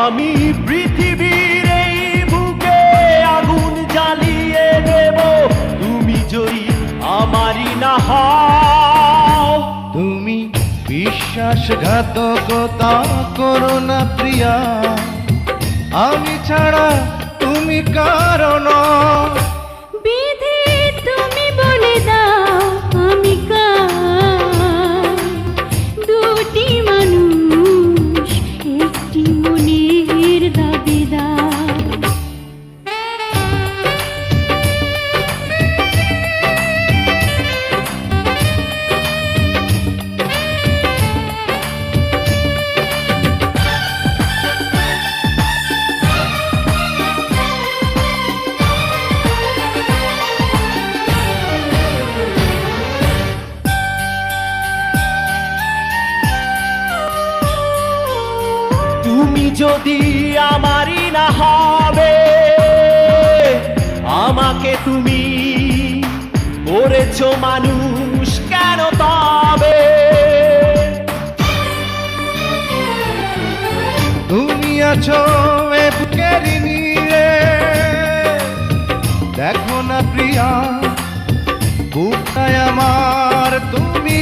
আমি পৃথিবীর এই বুকে আগুন জ্বালিয়ে দেব, তুমি যদি আমারই না হও। তুমি বিশ্বাসঘাতকতা করো না প্রিয়া, আমি ছাড়া তুমি কারণ। বিধি তুমি বলে দাও আমি কার, দুটি মানুষ একটি মনের দাবিদার। তুমি যদি আমারই না হবে, আমাকে তুমি করেছো মানুষ কেন তবে? তুমি আছো এ বুকের নীড়ে, দেখো না প্রিয়া বুকটায় আমার তুমি